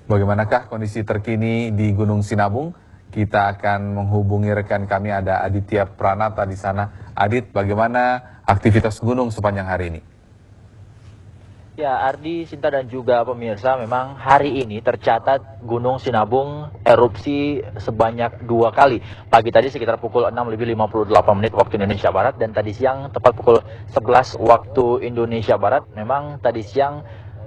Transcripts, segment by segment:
Bagaimanakah kondisi terkini di Gunung Sinabung? Kita akan menghubungi rekan kami, ada Aditya Pranata di sana. Adit, bagaimana aktivitas gunung sepanjang hari ini? Ya, Ardi, Sinta dan juga pemirsa, memang hari ini tercatat Gunung Sinabung erupsi sebanyak 2 kali. Pagi tadi sekitar pukul 6:58 waktu Indonesia Barat, dan tadi siang tepat pukul 11 waktu Indonesia Barat. Memang tadi siang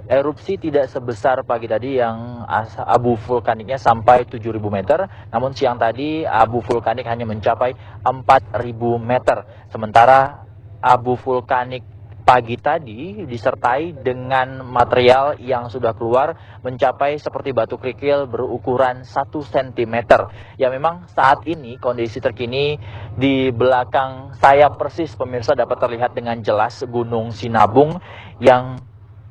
erupsi tidak sebesar pagi tadi yang abu vulkaniknya sampai 7.000 meter, namun siang tadi abu vulkanik hanya mencapai 4.000 meter. Sementara abu vulkanik pagi tadi disertai dengan material yang sudah keluar mencapai seperti batu kerikil berukuran 1 cm. Ya, memang saat ini kondisi terkini di belakang saya persis pemirsa dapat terlihat dengan jelas Gunung Sinabung yang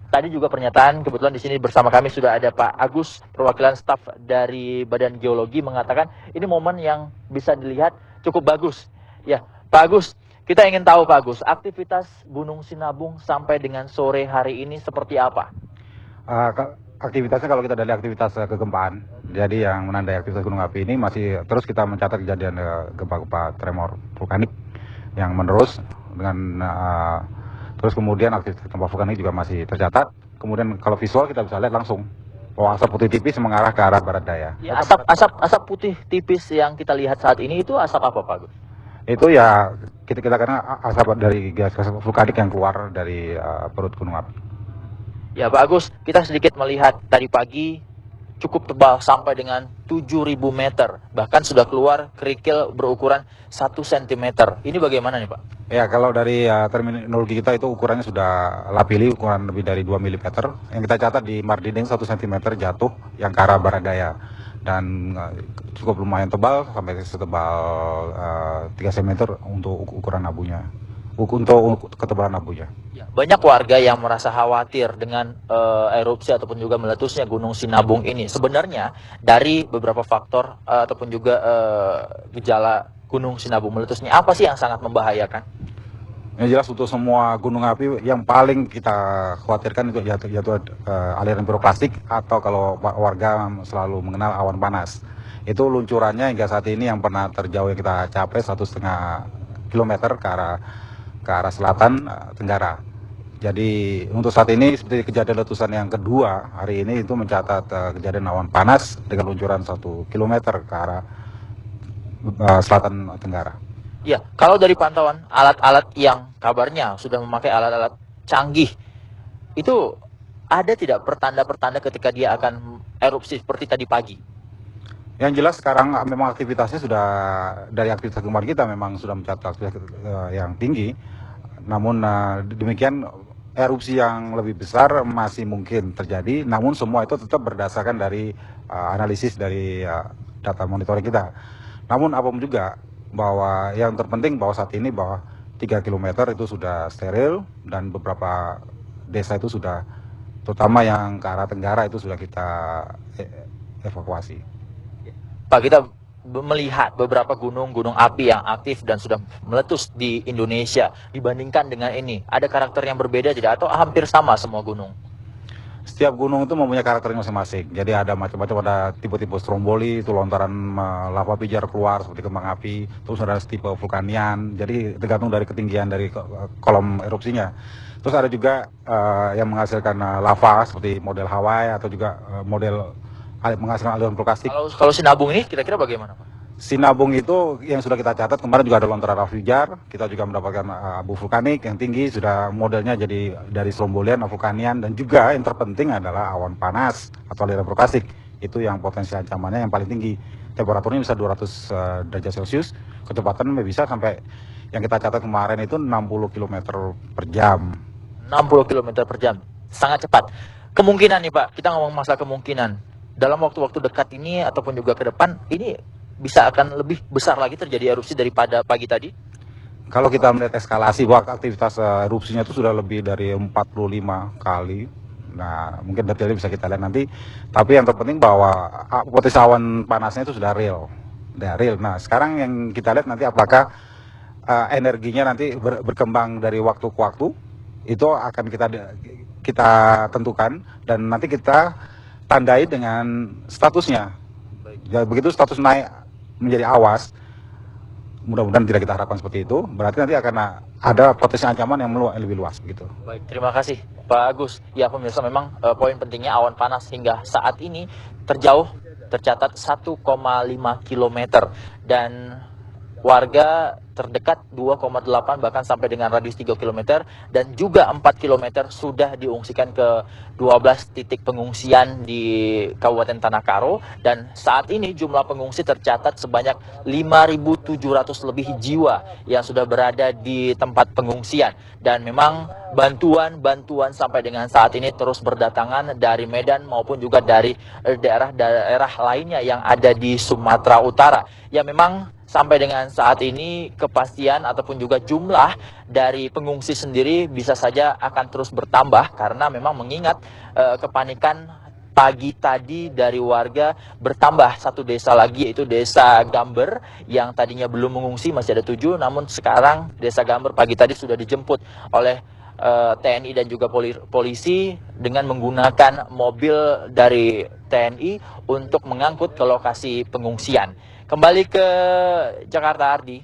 tadi juga pernyataan, kebetulan di sini bersama kami sudah ada Pak Agus, perwakilan staf dari Badan Geologi, mengatakan ini momen yang bisa dilihat cukup bagus. Ya, Pak Agus, kita ingin tahu Pak Agus, aktivitas Gunung Sinabung sampai dengan sore hari ini seperti apa? Aktivitasnya kalau kita dari aktivitas kegempaan, jadi yang menandai aktivitas gunung api ini masih terus kita mencatat kejadian gempa-gempa tremor vulkanik yang menerus dengan terus kemudian aktivitas gempa vulkanik juga masih tercatat. Kemudian kalau visual kita bisa lihat langsung asap putih tipis mengarah ke arah barat daya. Ya, asap putih tipis yang kita lihat saat ini itu asap apa Pak Agus? Itu ya kita karena asap dari gas vulkanik yang keluar dari perut gunung api. Ya Pak Agus, kita sedikit melihat tadi pagi cukup tebal sampai dengan 7.000 meter. Bahkan sudah keluar kerikil berukuran 1 cm. Ini bagaimana nih Pak? Ya, kalau dari terminologi kita itu ukurannya sudah lapili, ukuran lebih dari 2 mm. Yang kita catat di Mardideng 1 cm jatuh yang ke arah barat daya. Dan cukup lumayan tebal, sampai setebal 3 cm untuk ukuran abunya. Untuk ketebalan abunya. Ya, banyak warga yang merasa khawatir dengan erupsi ataupun juga meletusnya Gunung Sinabung ini. Sebenarnya dari beberapa faktor ataupun juga gejala Gunung Sinabung meletusnya, apa sih yang sangat membahayakan? Yang jelas untuk semua gunung api yang paling kita khawatirkan itu jatuh aliran piroklastik, atau kalau warga selalu mengenal awan panas. Itu luncurannya hingga saat ini yang pernah terjauh yang kita capai 1,5 kilometer ke arah selatan tenggara. Jadi untuk saat ini seperti kejadian letusan yang kedua hari ini itu mencatat kejadian awan panas dengan luncuran 1 kilometer ke arah selatan tenggara. Ya, kalau dari pantauan alat-alat yang kabarnya sudah memakai alat-alat canggih, itu ada tidak pertanda-pertanda ketika dia akan erupsi seperti tadi pagi? Yang jelas sekarang memang aktivitasnya sudah, dari aktivitas kemarin kita memang sudah mencatat aktivitas yang tinggi. Namun demikian erupsi yang lebih besar masih mungkin terjadi, namun semua itu tetap berdasarkan dari analisis dari data monitoring kita. Namun apapun juga, bahwa yang terpenting bahwa saat ini bahwa 3 km itu sudah steril, dan beberapa desa itu sudah, terutama yang ke arah tenggara itu sudah kita evakuasi. Pak, kita melihat beberapa gunung api yang aktif dan sudah meletus di Indonesia. Dibandingkan dengan ini, ada karakter yang berbeda tidak? Atau hampir sama semua gunung? Setiap gunung itu mempunyai karakternya masing-masing. Jadi ada macam-macam, ada tipe-tipe stromboli, itu lontaran lava pijar keluar seperti kembang api. Terus ada tipe vulkanian, jadi tergantung dari ketinggian dari kolom erupsinya. Terus ada juga yang menghasilkan lava seperti model Hawaii, atau juga model menghasilkan aliran plastik. Kalau Sinabung ini kira-kira bagaimana Pak? Sinabung itu yang sudah kita catat kemarin juga ada lontaran lava pijar. Kita juga mendapatkan abu vulkanik yang tinggi, sudah modelnya jadi dari strombolian, vulkanian, dan juga yang terpenting adalah awan panas atau aliran plastik. Itu yang potensi ancamannya yang paling tinggi. Temperaturnya bisa 200 derajat Celcius, kecepatan bisa sampai yang kita catat kemarin itu 60 km per jam. 60 km per jam, sangat cepat. Kemungkinan nih Pak, kita ngomong masalah kemungkinan. Dalam waktu-waktu dekat ini ataupun juga ke depan, ini bisa akan lebih besar lagi terjadi erupsi daripada pagi tadi? Kalau kita melihat eskalasi bahwa aktivitas erupsinya itu sudah lebih dari 45 kali. Nah, mungkin detailnya bisa kita lihat nanti. Tapi yang terpenting bahwa potensi awan panasnya itu sudah real. Nah, sekarang yang kita lihat nanti apakah energinya nanti berkembang dari waktu ke waktu. Itu akan kita tentukan, dan nanti kita tandai dengan statusnya. Ya, begitu status naik menjadi awas, mudah-mudahan tidak kita harapkan seperti itu. Berarti nanti akan ada potensi ancaman yang lebih luas gitu. Baik, terima kasih Pak Agus. Ya pemirsa, memang poin pentingnya awan panas hingga saat ini tercatat 1,5 km dan warga terdekat 2,8 bahkan sampai dengan radius 3 km dan juga 4 km sudah diungsikan ke 12 titik pengungsian di Kabupaten Tanah Karo dan saat ini jumlah pengungsi tercatat sebanyak 5.700 lebih jiwa yang sudah berada di tempat pengungsian dan memang bantuan sampai dengan saat ini terus berdatangan dari Medan maupun juga dari daerah-daerah lainnya yang ada di Sumatera Utara. Ya memang sampai dengan saat ini kepastian ataupun juga jumlah dari pengungsi sendiri bisa saja akan terus bertambah karena memang mengingat kepanikan pagi tadi dari warga bertambah satu desa lagi yaitu desa Gamber yang tadinya belum mengungsi masih ada 7 namun sekarang desa Gamber pagi tadi sudah dijemput oleh TNI dan juga polisi dengan menggunakan mobil dari TNI untuk mengangkut ke lokasi pengungsian. Kembali ke Jakarta, Ardi.